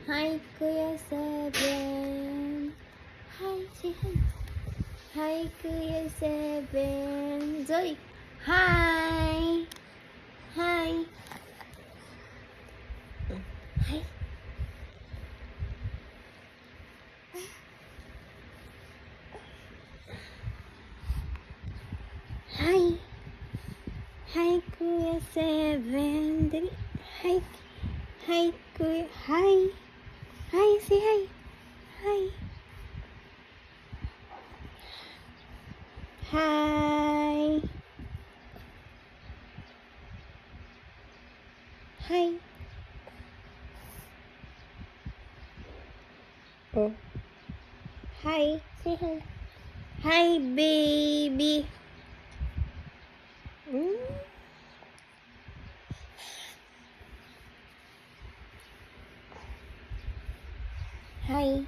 Hi, Kuya Seven. Hi, say hi. Hi, Kuya Seven. Zoe. Hi. Hi. Hi. Hi. Hi, Kuya Seven. Dali. Hi. Hi, Kuya. Hi. Hi, say hi. Hi. Hi. Hi. Oh. Hi. Say hi. Hi, baby. Mm. Hi.